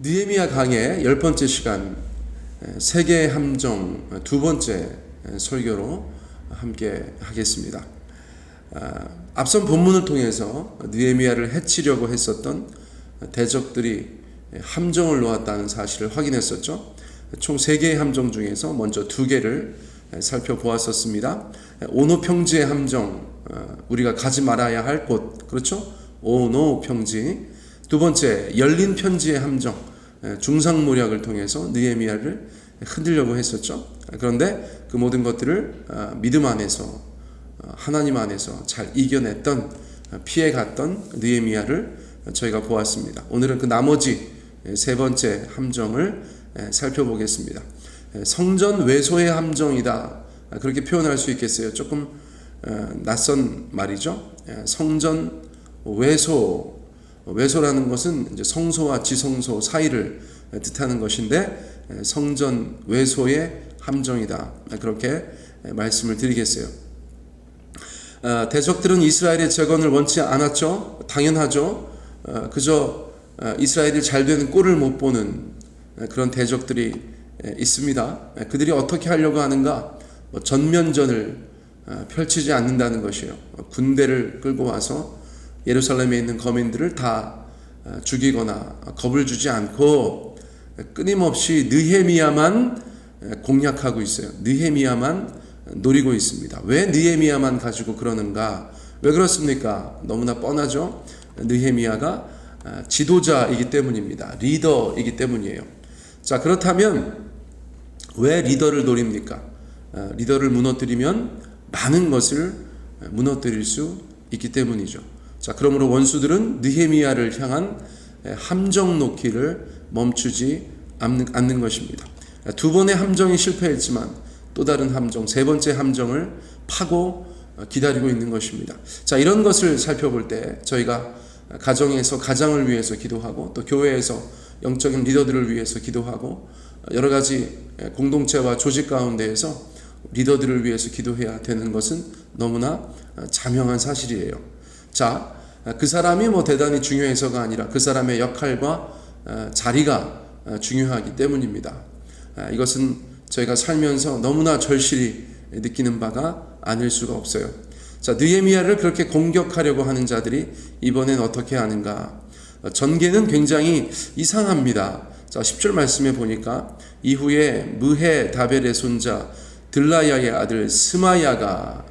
느헤미야 강의 10번째 시간 세계의 함정 두 번째 설교로 함께 하겠습니다. 앞선 본문을 통해서 느헤미야를 해치려고 했었던 대적들이 함정을 놓았다는 사실을 확인했었죠. 총 3개의 함정 중에서 먼저 2개를 살펴보았었습니다. 오노 평지의 함정, 우리가 가지 말아야 할 곳, 그렇죠? 오노 평지. 두 번째, 열린 편지의 함정, 중상모략을 통해서 느헤미야를 흔들려고 했었죠. 그런데 그 모든 것들을 믿음 안에서, 하나님 안에서 잘 이겨냈던, 피해갔던 느헤미야를 저희가 보았습니다. 오늘은 그 나머지 3번째 함정을 살펴보겠습니다. 성전 외소의 함정이다, 그렇게 표현할 수 있겠어요. 조금 낯선 말이죠. 성전 외소라는 것은 이제 성소와 지성소 사이를 뜻하는 것인데, 성전 외소의 함정이다, 그렇게 말씀을 드리겠어요. 대적들은 이스라엘의 재건을 원치 않았죠. 당연하죠. 그저 이스라엘이 잘 되는 꼴을 못 보는 그런 대적들이 있습니다. 그들이 어떻게 하려고 하는가? 전면전을 펼치지 않는다는 것이에요. 군대를 끌고 와서 예루살렘에 있는 거민들을 다 죽이거나 겁을 주지 않고 끊임없이 느헤미야만 공략하고 있어요. 느헤미야만 노리고 있습니다. 왜 느헤미야만 가지고 그러는가? 왜 그렇습니까? 너무나 뻔하죠. 느헤미야가 지도자이기 때문입니다. 리더이기 때문이에요. 자, 그렇다면 왜 리더를 노립니까? 리더를 무너뜨리면 많은 것을 무너뜨릴 수 있기 때문이죠. 자, 그러므로 원수들은 느헤미야를 향한 함정 놓기를 멈추지 않는 것입니다. 2번의 함정이 실패했지만 또 다른 함정, 3번째 함정을 파고 기다리고 있는 것입니다. 자, 이런 것을 살펴볼 때 저희가 가정에서 가장을 위해서 기도하고, 또 교회에서 영적인 리더들을 위해서 기도하고, 여러 가지 공동체와 조직 가운데에서 리더들을 위해서 기도해야 되는 것은 너무나 자명한 사실이에요. 자, 그 사람이 대단히 중요해서가 아니라 그 사람의 역할과 자리가 중요하기 때문입니다. 이것은 저희가 살면서 너무나 절실히 느끼는 바가 아닐 수가 없어요. 자, 느헤미야를 그렇게 공격하려고 하는 자들이 이번엔 어떻게 하는가? 전개는 굉장히 이상합니다. 자, 10절 말씀에 보니까 이후에 무헤 다벨의 손자 들라야의 아들 스마야가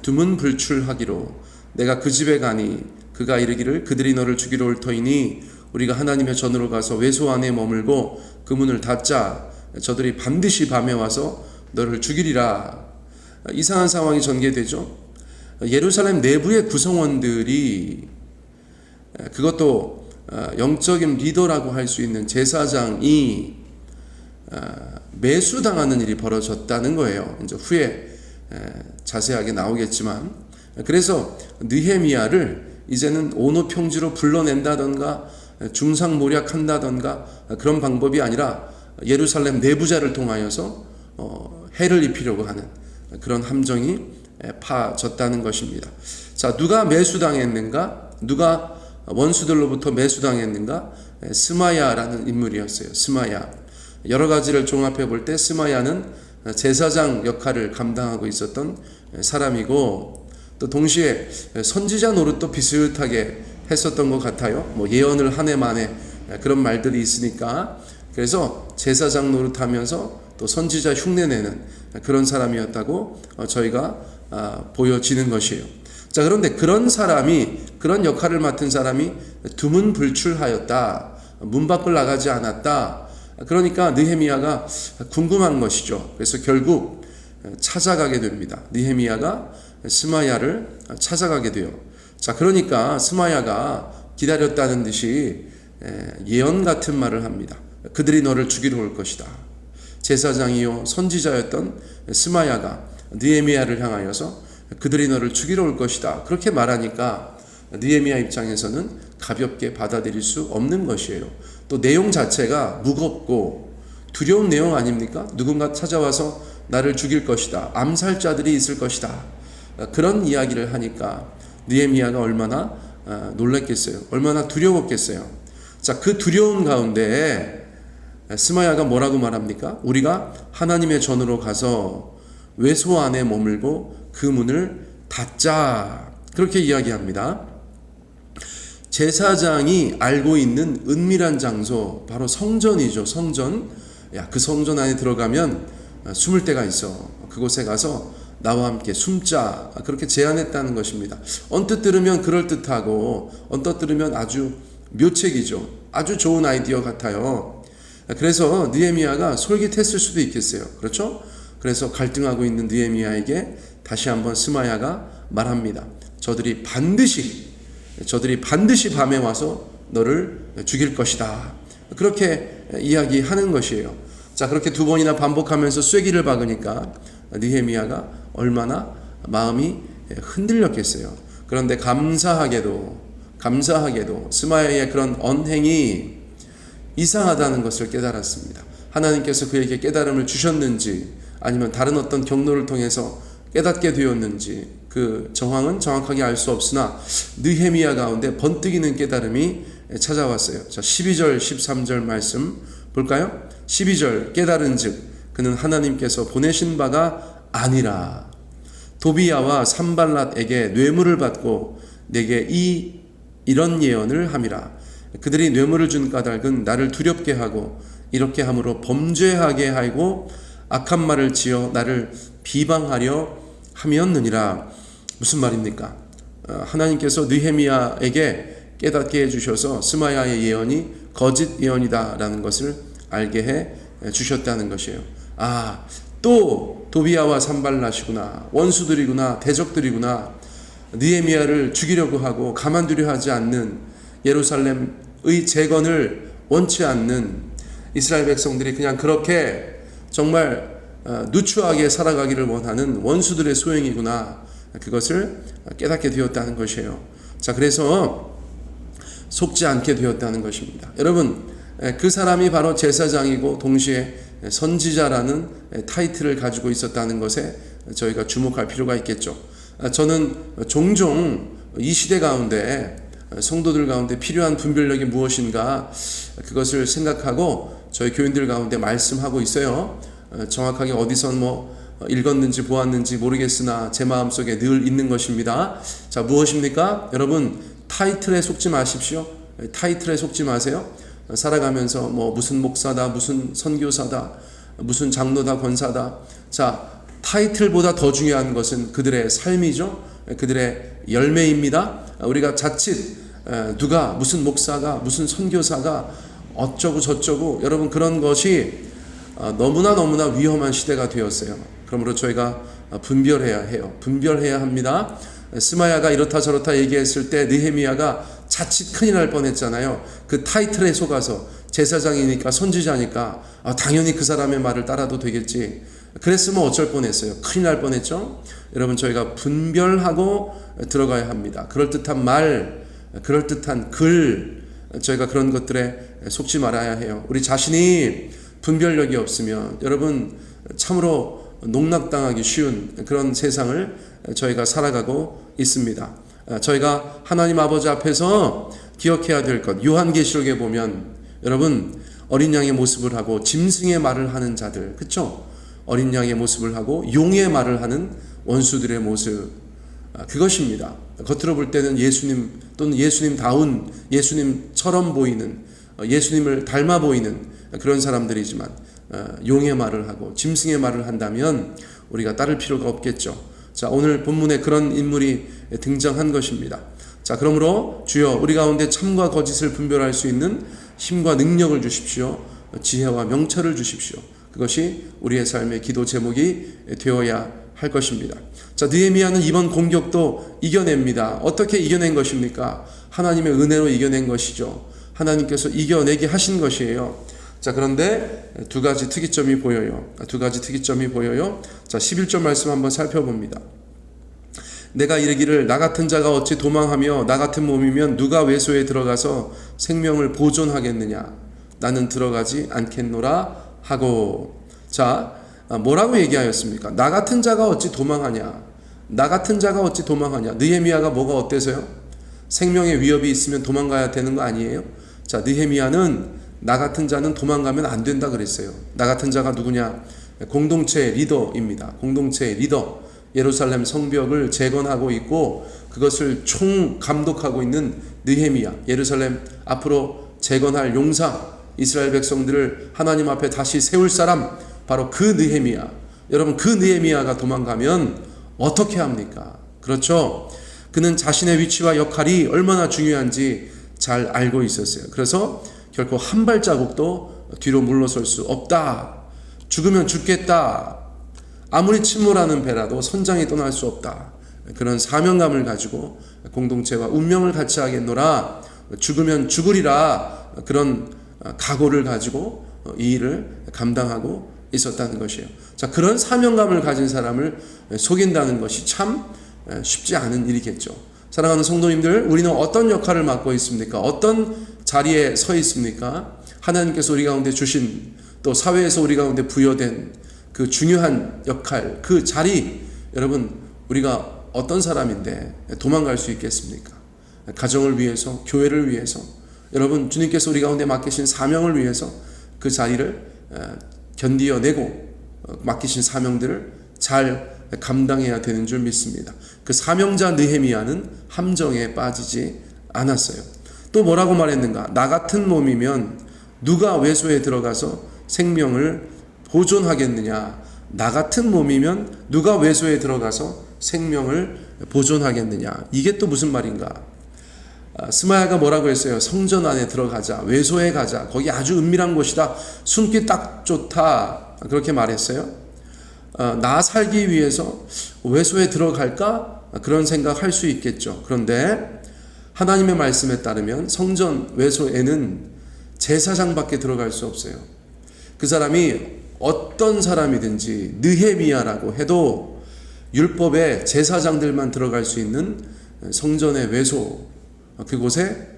두문불출하기로 내가 그 집에 가니 그가 이르기를 그들이 너를 죽이러 올 터이니 우리가 하나님의 전으로 가서 외소 안에 머물고 그 문을 닫자. 저들이 반드시 밤에 와서 너를 죽이리라. 이상한 상황이 전개되죠. 예루살렘 내부의 구성원들이, 그것도 영적인 리더라고 할 수 있는 제사장이 매수당하는 일이 벌어졌다는 거예요. 이제 후에 자세하게 나오겠지만, 그래서 느헤미야를 이제는 오노 평지로 불러낸다던가 중상모략한다던가 그런 방법이 아니라 예루살렘 내부자를 통하여서 해를 입히려고 하는 그런 함정이 파졌다는 것입니다. 자, 누가 매수당했는가? 누가 원수들로부터 매수당했는가? 스마야라는 인물이었어요. 스마야. 여러 가지를 종합해 볼 때 스마야는 제사장 역할을 감당하고 있었던 사람이고, 또 동시에 선지자 노릇도 비슷하게 했었던 것 같아요. 예언을 한 해 만에 그런 말들이 있으니까, 그래서 제사장 노릇하면서 또 선지자 흉내내는 그런 사람이었다고 저희가 보여지는 것이에요. 자, 그런데 그런 역할을 맡은 사람이 두문불출하였다. 문 밖을 나가지 않았다. 그러니까 느헤미야가 궁금한 것이죠. 그래서 결국 찾아가게 됩니다. 느헤미야가 스마야를 찾아가게 돼요. 자, 그러니까 스마야가 기다렸다는 듯이 예언 같은 말을 합니다. 그들이 너를 죽이러 올 것이다. 제사장이요 선지자였던 스마야가 느헤미야를 향하여서 그들이 너를 죽이러 올 것이다, 그렇게 말하니까 느헤미야 입장에서는 가볍게 받아들일 수 없는 것이에요. 또 내용 자체가 무겁고 두려운 내용 아닙니까? 누군가 찾아와서 나를 죽일 것이다, 암살자들이 있을 것이다, 그런 이야기를 하니까 느헤미야가 얼마나 놀랐겠어요. 얼마나 두려웠겠어요. 자, 그 두려운 가운데 스마야가 뭐라고 말합니까? 우리가 하나님의 전으로 가서 외소 안에 머물고 그 문을 닫자. 그렇게 이야기합니다. 제사장이 알고 있는 은밀한 장소, 바로 성전이죠. 성전. 야, 그 성전 안에 들어가면 숨을 데가 있어. 그곳에 가서 나와 함께 숨자. 그렇게 제안했다는 것입니다. 언뜻 들으면 그럴듯하고 언뜻 들으면 아주 묘책이죠. 아주 좋은 아이디어 같아요. 그래서 느헤미야가 솔깃했을 수도 있겠어요. 그렇죠? 그래서 갈등하고 있는 느헤미야에게 다시 한번 스마야가 말합니다. 저들이 반드시 밤에 와서 너를 죽일 것이다. 그렇게 이야기하는 것이에요. 자, 그렇게 두 번이나 반복하면서 쐐기를 박으니까 느헤미야가 얼마나 마음이 흔들렸겠어요. 그런데 감사하게도 스마야의 그런 언행이 이상하다는 것을 깨달았습니다. 하나님께서 그에게 깨달음을 주셨는지 아니면 다른 어떤 경로를 통해서 깨닫게 되었는지 그 정황은 정확하게 알 수 없으나 느헤미야 가운데 번뜩이는 깨달음이 찾아왔어요. 자, 12절 13절 말씀 볼까요? 12절 깨달은즉 그는 하나님께서 보내신 바가 아니라 도비야와 산발랏에게 뇌물을 받고 내게 이런 예언을 함이라. 그들이 뇌물을 준 까닭은 나를 두렵게 하고 이렇게 함으로 범죄하게 하고 악한 말을 지어 나를 비방하려 함이었느니라. 무슨 말입니까? 하나님께서 느헤미야에게 깨닫게 해주셔서 스마야의 예언이 거짓 예언이다라는 것을 알게 해 주셨다는 것이에요. 아, 또 도비야와 산발랏이구나, 원수들이구나, 대적들이구나. 느헤미야를 죽이려고 하고 가만두려 하지 않는, 예루살렘의 재건을 원치 않는 이스라엘 백성들이 그냥 그렇게 정말 누추하게 살아가기를 원하는 원수들의 소행이구나. 그것을 깨닫게 되었다는 것이에요. 자, 그래서 속지 않게 되었다는 것입니다. 여러분, 그 사람이 바로 제사장이고 동시에 선지자라는 타이틀을 가지고 있었다는 것에 저희가 주목할 필요가 있겠죠. 저는 종종 이 시대 가운데 성도들 가운데 필요한 분별력이 무엇인가 그것을 생각하고 저희 교인들 가운데 말씀하고 있어요. 정확하게 어디서 읽었는지 보았는지 모르겠으나 제 마음속에 늘 있는 것입니다. 자, 무엇입니까? 여러분, 타이틀에 속지 마십시오. 타이틀에 속지 마세요. 살아가면서 무슨 목사다, 무슨 선교사다, 무슨 장로다, 권사다. 자, 타이틀보다 더 중요한 것은 그들의 삶이죠. 그들의 열매입니다. 우리가 자칫 누가 무슨 목사가 무슨 선교사가 어쩌고 저쩌고, 여러분, 그런 것이 너무나 위험한 시대가 되었어요. 그러므로 저희가 분별해야 해요. 분별해야 합니다. 스마야가 이렇다 저렇다 얘기했을 때 느헤미야가 자칫 큰일 날 뻔했잖아요. 그 타이틀에 속아서 제사장이니까 선지자니까 당연히 그 사람의 말을 따라도 되겠지. 그랬으면 어쩔 뻔했어요. 큰일 날 뻔했죠. 여러분, 저희가 분별하고 들어가야 합니다. 그럴듯한 말, 그럴듯한 글, 저희가 그런 것들에 속지 말아야 해요. 우리 자신이 분별력이 없으면 여러분 참으로 농락당하기 쉬운 그런 세상을 저희가 살아가고 있습니다. 저희가 하나님 아버지 앞에서 기억해야 될 것, 요한계시록에 보면 여러분 어린 양의 모습을 하고 짐승의 말을 하는 자들, 그렇죠? 어린 양의 모습을 하고 용의 말을 하는 원수들의 모습, 그것입니다. 겉으로 볼 때는 예수님 또는 예수님다운, 예수님처럼 보이는, 예수님을 닮아 보이는 그런 사람들이지만 용의 말을 하고 짐승의 말을 한다면 우리가 따를 필요가 없겠죠. 자, 오늘 본문에 그런 인물이 등장한 것입니다. 자, 그러므로 주여 우리 가운데 참과 거짓을 분별할 수 있는 힘과 능력을 주십시오. 지혜와 명철을 주십시오. 그것이 우리의 삶의 기도 제목이 되어야 할 것입니다. 자, 느헤미야는 이번 공격도 이겨냅니다. 어떻게 이겨낸 것입니까? 하나님의 은혜로 이겨낸 것이죠. 하나님께서 이겨내게 하신 것이에요. 자, 그런데 두 가지 특이점이 보여요. 자, 11절 말씀 한번 살펴봅니다. 내가 이르기를 나 같은 자가 어찌 도망하며 나 같은 몸이면 누가 외소에 들어가서 생명을 보존하겠느냐. 나는 들어가지 않겠노라 하고. 자, 뭐라고 얘기하였습니까? 나 같은 자가 어찌 도망하냐. 나 같은 자가 어찌 도망하냐. 느헤미야가 뭐가 어때서요? 생명의 위협이 있으면 도망가야 되는 거 아니에요? 자, 느헤미야는 나 같은 자는 도망가면 안 된다 그랬어요. 나 같은 자가 누구냐? 공동체 리더입니다. 공동체 리더. 예루살렘 성벽을 재건하고 있고 그것을 총 감독하고 있는 느헤미야. 예루살렘 앞으로 재건할 용사, 이스라엘 백성들을 하나님 앞에 다시 세울 사람, 바로 그 느헤미야. 여러분, 그 느헤미야가 도망가면 어떻게 합니까? 그렇죠? 그는 자신의 위치와 역할이 얼마나 중요한지 잘 알고 있었어요. 그래서 결코 한 발자국도 뒤로 물러설 수 없다. 죽으면 죽겠다. 아무리 침몰하는 배라도 선장이 떠날 수 없다. 그런 사명감을 가지고 공동체와 운명을 같이 하겠노라. 죽으면 죽으리라. 그런 각오를 가지고 이 일을 감당하고 있었다는 것이에요. 자, 그런 사명감을 가진 사람을 속인다는 것이 참 쉽지 않은 일이겠죠. 사랑하는 성도님들, 우리는 어떤 역할을 맡고 있습니까? 어떤 자리에 서 있습니까? 하나님께서 우리 가운데 주신, 또 사회에서 우리 가운데 부여된 그 중요한 역할, 그 자리, 여러분, 우리가 어떤 사람인데 도망갈 수 있겠습니까? 가정을 위해서, 교회를 위해서, 여러분, 주님께서 우리 가운데 맡기신 사명을 위해서 그 자리를 견디어내고 맡기신 사명들을 잘 감당해야 되는 줄 믿습니다. 그 사명자 느헤미야는 함정에 빠지지 않았어요. 또 뭐라고 말했는가? 나 같은 몸이면 누가 외소에 들어가서 생명을 보존하겠느냐? 나 같은 몸이면 누가 외소에 들어가서 생명을 보존하겠느냐? 이게 또 무슨 말인가? 스마야가 뭐라고 했어요? 성전 안에 들어가자, 외소에 가자, 거기 아주 은밀한 곳이다, 숨기 딱 좋다, 그렇게 말했어요. 나 살기 위해서 외소에 들어갈까? 그런 생각할 수 있겠죠. 그런데 하나님의 말씀에 따르면 성전 외소에는 제사장밖에 들어갈 수 없어요. 그 사람이 어떤 사람이든지 느헤미야라고 해도 율법의 제사장들만 들어갈 수 있는 성전의 외소, 그곳에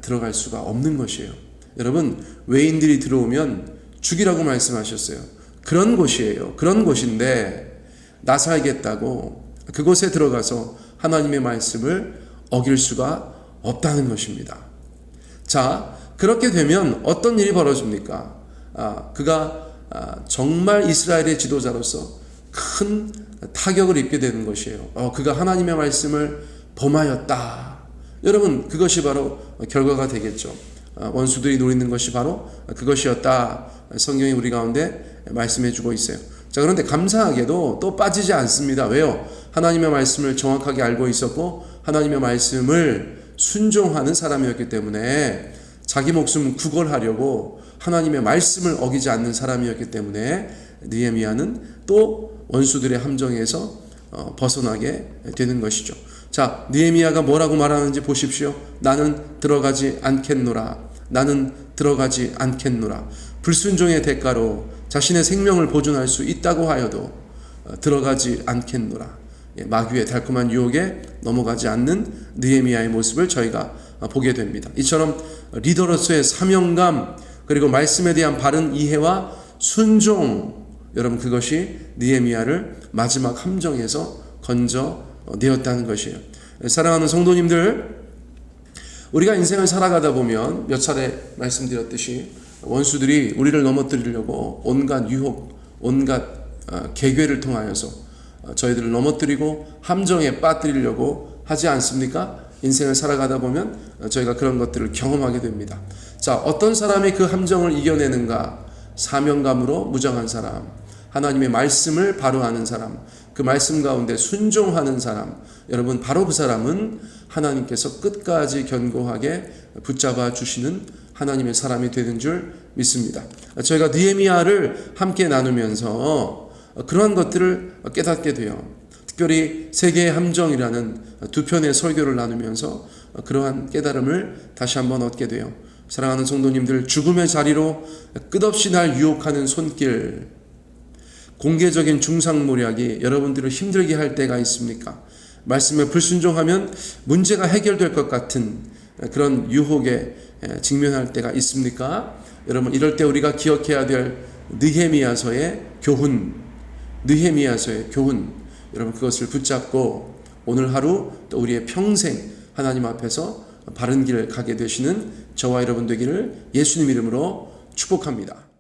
들어갈 수가 없는 것이에요. 여러분, 외인들이 들어오면 죽이라고 말씀하셨어요. 그런 곳이에요. 그런 곳인데 나 살겠다고 그곳에 들어가서 하나님의 말씀을 어길 수가 없다는 것입니다. 자, 그렇게 되면 어떤 일이 벌어집니까? 그가 정말 이스라엘의 지도자로서 큰 타격을 입게 되는 것이에요. 그가 하나님의 말씀을 범하였다. 여러분, 그것이 바로 결과가 되겠죠. 원수들이 노리는 것이 바로 그것이었다. 성경이 우리 가운데 말씀해 주고 있어요. 자, 그런데 감사하게도 또 빠지지 않습니다. 왜요? 하나님의 말씀을 정확하게 알고 있었고 하나님의 말씀을 순종하는 사람이었기 때문에, 자기 목숨 구걸하려고 하나님의 말씀을 어기지 않는 사람이었기 때문에 느헤미야는 또 원수들의 함정에서 벗어나게 되는 것이죠. 자, 느헤미야가 뭐라고 말하는지 보십시오. 나는 들어가지 않겠노라. 나는 들어가지 않겠노라. 불순종의 대가로 자신의 생명을 보존할 수 있다고 하여도 들어가지 않겠노라. 마귀의 달콤한 유혹에 넘어가지 않는 느헤미야의 모습을 저희가 보게 됩니다. 이처럼 리더로서의 사명감, 그리고 말씀에 대한 바른 이해와 순종, 여러분, 그것이 느헤미야를 마지막 함정에서 건져내었다는 것이에요. 사랑하는 성도님들, 우리가 인생을 살아가다 보면 몇 차례 말씀드렸듯이 원수들이 우리를 넘어뜨리려고 온갖 유혹, 온갖 계괴를 통하여서 저희들을 넘어뜨리고 함정에 빠뜨리려고 하지 않습니까? 인생을 살아가다 보면 저희가 그런 것들을 경험하게 됩니다. 자, 어떤 사람이 그 함정을 이겨내는가? 사명감으로 무장한 사람, 하나님의 말씀을 바로 아는 사람, 그 말씀 가운데 순종하는 사람, 여러분, 바로 그 사람은 하나님께서 끝까지 견고하게 붙잡아 주시는 하나님의 사람이 되는 줄 믿습니다. 저희가 느헤미야를 함께 나누면서 그러한 것들을 깨닫게 돼요. 특별히 세계의 함정이라는 두 편의 설교를 나누면서 그러한 깨달음을 다시 한번 얻게 돼요. 사랑하는 성도님들, 죽음의 자리로 끝없이 날 유혹하는 손길, 공개적인 중상모략이 여러분들을 힘들게 할 때가 있습니까? 말씀에 불순종하면 문제가 해결될 것 같은 그런 유혹에 직면할 때가 있습니까? 여러분, 이럴 때 우리가 기억해야 될 느헤미야서의 교훈, 느헤미야서의 교훈, 여러분, 그것을 붙잡고 오늘 하루 또 우리의 평생 하나님 앞에서 바른 길을 가게 되시는 저와 여러분 되기를 예수님 이름으로 축복합니다.